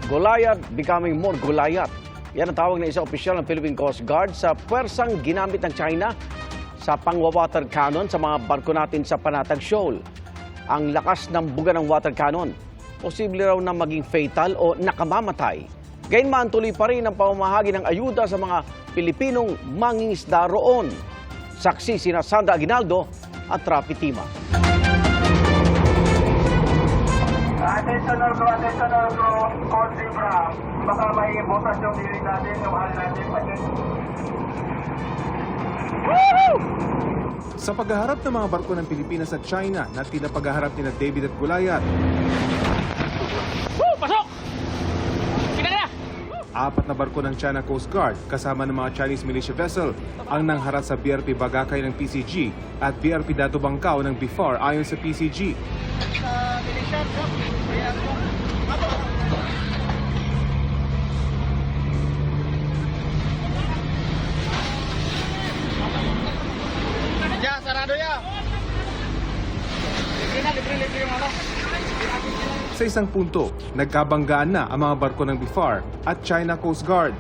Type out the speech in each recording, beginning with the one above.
Goliath becoming more Goliath. Yan ang tawag ng isang opisyal ng Philippine Coast Guard sa pwersang ginamit ng China sa pang-water cannon sa mga barko natin sa Panatag Shoal. Ang lakas ng buga ng water cannon, posible raw na maging fatal o nakamamatay. Gayunman, tuloy pa rin ang pamamahagi ng ayuda sa mga Pilipinong mangingisda roon. Saksi sina Sandra Aguinaldo at Rafi Tima. Attention all crew, Code Zebra. Baka may butas yung dili natin, yung mahal natin. Sa paghaharap ng mga barko ng Pilipinas at China na tila paghaharap nila David at Goliath, Pasok! Kita na! 4 na barko ng China Coast Guard kasama ng mga Chinese militia vessel ang nangharap sa BRP Bagakay ng PCG at BRP Dato Bangkao ng BIFAR ayon sa PCG. Ya, sarado ya! Libre yung ano. Sa isang punto, nagkabanggaan na ang mga barko ng BIFAR at China Coast Guard.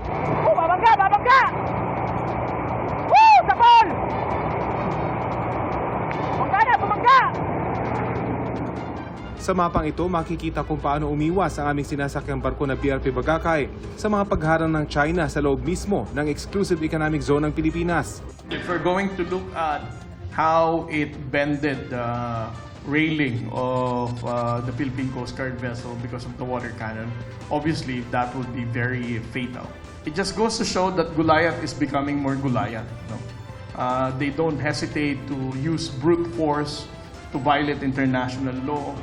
Babangga! Babangga! Woo! Sapol! Bangga na! Bumangga! Sa mapang ito, makikita kung paano umiwas ang aming sinasakyang barko na BRP Bagakay sa mga pagharang ng China sa loob mismo ng Exclusive Economic Zone ng Pilipinas. If we're going to look at how it bended the railing of the Philippine Coast Guard vessel because of the water cannon, obviously that would be very fatal. It just goes to show that Goliath is becoming more Goliath. No? They don't hesitate to use brute force to violate international law.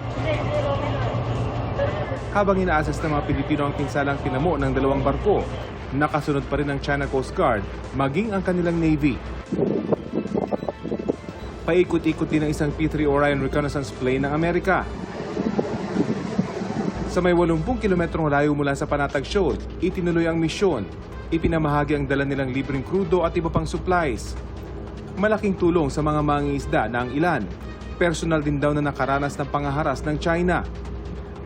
Habang inaasas ng mga Pilipino ang pinsalang tinamo ng 2 barko, nakasunod pa rin ang China Coast Guard maging ang kanilang Navy. Paikot-ikot din ang isang P-3 Orion reconnaissance plane ng Amerika. Sa may 80 kilometrong layo mula sa Panatag Shoal, itinuloy ang misyon. Ipinamahagi ang dala nilang libreng krudo at iba pang supplies. Malaking tulong sa mga mangingisda na ang ilan. Personal din daw na nakaranas ng pangaharas ng China.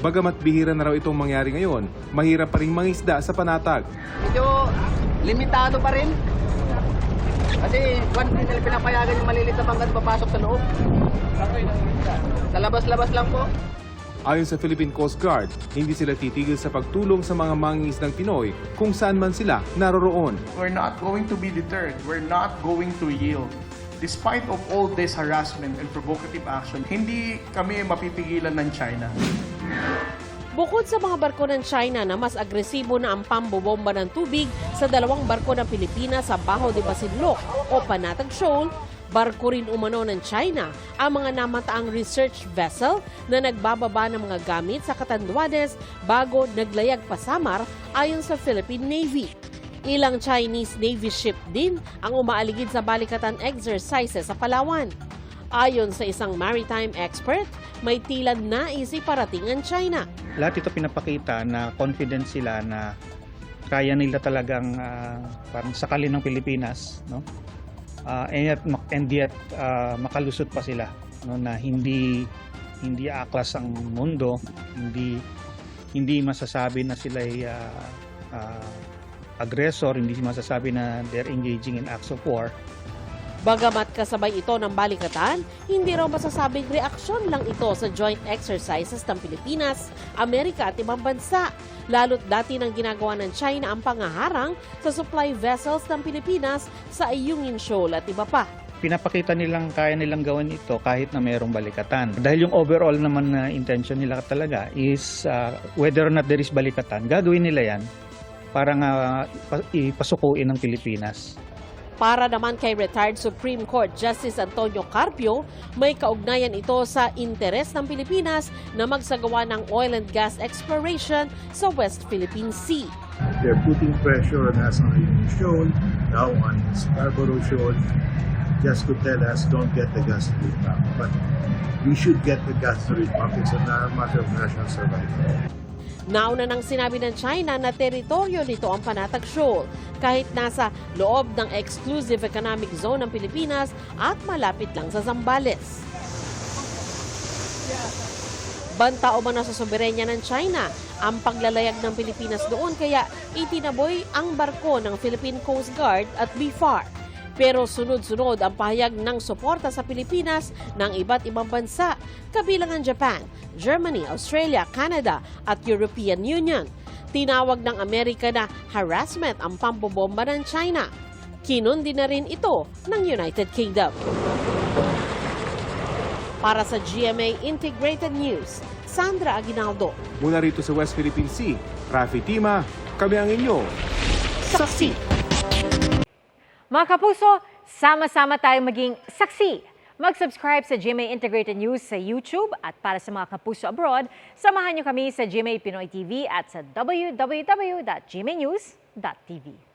Bagamat bihira na raw itong mangyari ngayon, mahirap pa rin mangisda sa Panatag. Medyo limitado pa rin. Kasi one din nila pinapayagan yung malilit na bangkat papasok sa loob. Sa labas-labas lang po. Ayon sa Philippine Coast Guard, hindi sila titigil sa pagtulong sa mga mangingisdang Pinoy kung saan man sila naroroon. We're not going to be deterred. We're not going to yield. Despite of all this harassment and provocative action, hindi kami mapipigilan ng China. Bukod sa mga barko ng China na mas agresibo na ang pambobomba ng tubig sa 2 barko ng Pilipinas sa Baho de Masinloc o Panatag Shoal, barko rin umano ng China ang mga namataang research vessel na nagbababa ng mga gamit sa Catanduanes bago naglayag pa Samar ayon sa Philippine Navy. Ilang Chinese Navy ship din ang umaaligid sa balikatan exercises sa Palawan. Ayon sa isang maritime expert, may tila nais iparating ang China. Lahat ito pinapakita na confident sila na kaya nila talagang parang sakalin ng Pilipinas, no? And yet makalusot pa sila, no, na hindi aklas ang mundo, hindi masasabi na sila ay aggressor, hindi masasabi na they're engaging in acts of war. Bagamat kasabay ito ng balikatan, hindi raw masasabing reaksyon lang ito sa joint exercises ng Pilipinas, Amerika at ibang bansa. Lalo't dati nang ginagawa ng China ang pangaharang sa supply vessels ng Pilipinas sa Ayungin Shoal at iba pa. Pinapakita nilang kaya nilang gawin ito kahit na mayroong balikatan. Dahil yung overall naman na intention nila talaga is whether or not there is balikatan, gagawin nila yan para nga ipasukuin ng Pilipinas. Para naman kay retired Supreme Court Justice Antonio Carpio, may kaugnayan ito sa interes ng Pilipinas na magsagawa ng oil and gas exploration sa West Philippine Sea. They're putting pressure on us on the Shoal, now on Scarborough Shoal, just to tell us don't get the gas to the pump. But we should get the gas to the pump. It's a matter of national survival. Nauna nang sinabi ng China na teritoryo nito ang Panatag Shoal kahit nasa loob ng Exclusive Economic Zone ng Pilipinas at malapit lang sa Zambales. Banta umano sa soberenya ng China ang paglalayag ng Pilipinas doon kaya itinaboy ang barko ng Philippine Coast Guard at BFAR. Pero sunod-sunod ang pahayag ng suporta sa Pilipinas ng iba't ibang bansa, kabilang ang Japan, Germany, Australia, Canada at European Union. Tinawag ng Amerika na harassment ang pambobomba ng China. Kinundi na rin ito ng United Kingdom. Para sa GMA Integrated News, Sandra Aguinaldo. Mula rito sa West Philippine Sea, Rafi Tima, kami ang inyo. Saksi. Mga kapuso, sama-sama tayong maging saksi. Mag-subscribe sa GMA Integrated News sa YouTube at para sa mga kapuso abroad, samahan niyo kami sa GMA Pinoy TV at sa www.gmanews.tv.